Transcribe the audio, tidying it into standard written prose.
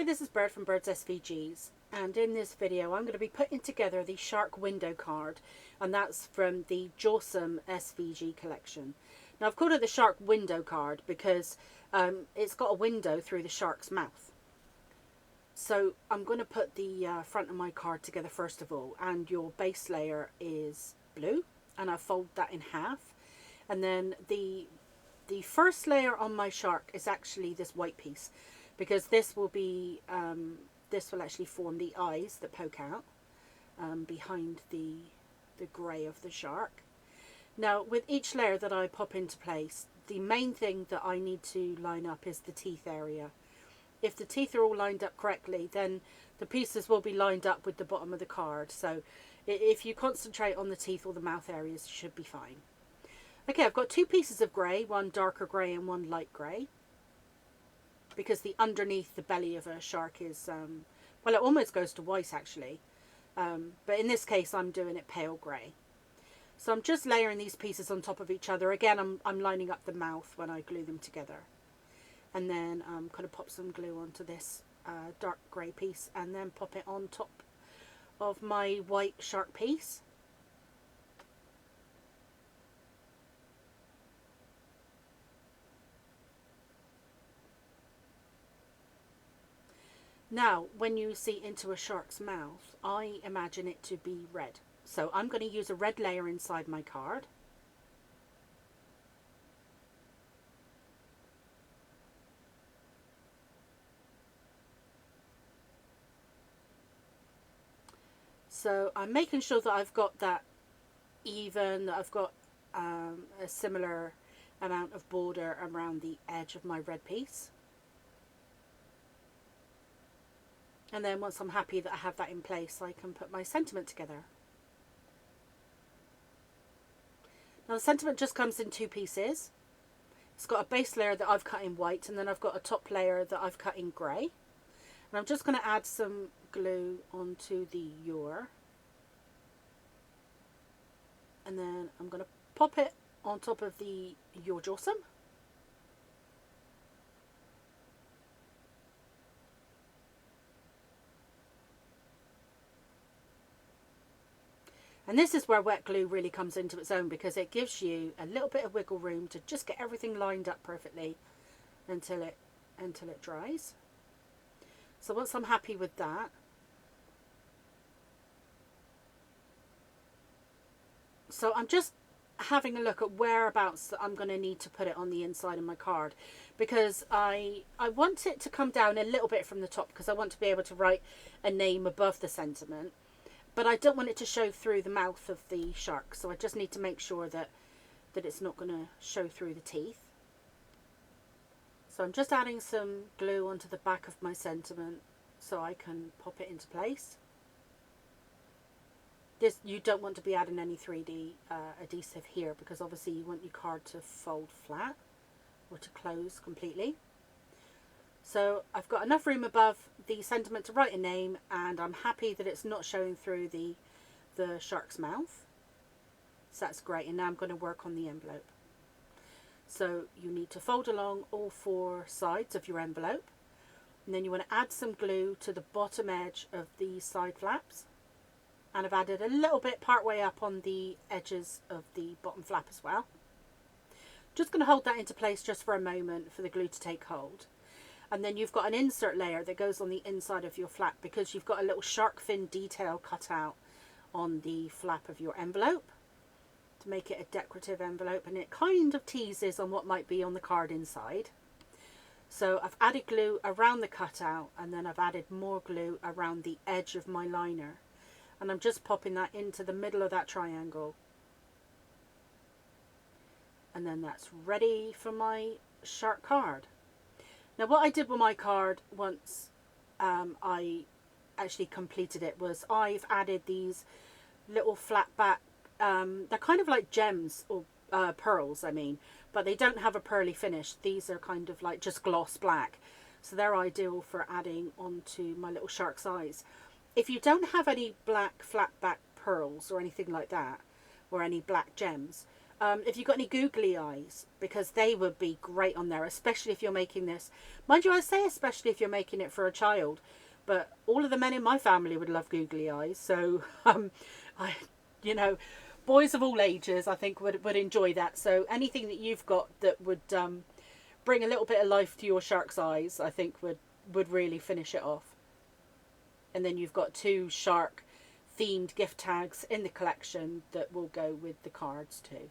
Hi, this is Bird from Bird's SVGs, and in this video I'm going to be putting together the shark window card, and that's from the Jawsome SVG collection. Now I've called it the shark window card because it's got a window through the shark's mouth. So I'm going to put the front of my card together first of all, and your base layer is blue, and I fold that in half, and then the first layer on my shark is actually this white piece, because this will be this will actually form the eyes that poke out behind the grey of the shark. Now with each layer that I pop into place, the main thing that I need to line up is the teeth area. If the teeth are all lined up correctly, then the pieces will be lined up with the bottom of the card. So if you concentrate on the teeth or the mouth areas, you should be fine. Okay, I've got two pieces of grey, one darker grey and one light grey, because the underneath the belly of a shark is, well, it almost goes to white actually, but in this case I'm doing it pale grey. So I'm just layering these pieces on top of each other. Again, I'm lining up the mouth when I glue them together, and then I'm going to pop some glue onto this dark grey piece and then pop it on top of my white shark piece. Now, when you see into a shark's mouth, I imagine it to be red. So I'm going to use a red layer inside my card. So I'm making sure that I've got that even, that I've got a similar amount of border around the edge of my red piece. And then once I'm happy that I have that in place, I can put my sentiment together. Now the sentiment just comes in two pieces. It's got a base layer that I've cut in white, and then I've got a top layer that I've cut in grey. And I'm just going to add some glue onto the your. And then I'm going to pop it on top of the your Jawsome. And this is where wet glue really comes into its own, because it gives you a little bit of wiggle room to just get everything lined up perfectly until it dries. So once I'm happy with that, so I'm just having a look at whereabouts that I'm going to need to put it on the inside of my card, because I want it to come down a little bit from the top, because I want to be able to write a name above the sentiment. But I don't want it to show through the mouth of the shark, so I just need to make sure that it's not going to show through the teeth. So I'm just adding some glue onto the back of my sentiment so I can pop it into place. This, you don't want to be adding any 3D adhesive here, because obviously you want your card to fold flat or to close completely. So I've got enough room above the sentiment to write a name, and I'm happy that it's not showing through the shark's mouth. So that's great. And now I'm going to work on the envelope. So you need to fold along all four sides of your envelope, and then you want to add some glue to the bottom edge of the side flaps. And I've added a little bit part way up on the edges of the bottom flap as well. Just going to hold that into place just for a moment for the glue to take hold. And then you've got an insert layer that goes on the inside of your flap, because you've got a little shark fin detail cut out on the flap of your envelope to make it a decorative envelope, and it kind of teases on what might be on the card inside. So I've added glue around the cutout, and then I've added more glue around the edge of my liner, and I'm just popping that into the middle of that triangle. And then that's ready for my shark card. Now what I did with my card once I actually completed it was I've added these little flat back, they're kind of like gems, or pearls I mean, but they don't have a pearly finish. These are kind of like just gloss black, so they're ideal for adding onto my little shark's eyes. If you don't have any black flat back pearls or anything like that, or any black gems, if you've got any googly eyes, because they would be great on there, especially if you're making this. Mind you, I say especially if you're making it for a child, but all of the men in my family would love googly eyes. So, I, you know, boys of all ages, I think would enjoy that. So anything that you've got that would bring a little bit of life to your shark's eyes, I think would really finish it off. And then you've got 2 shark themed gift tags in the collection that will go with the cards too.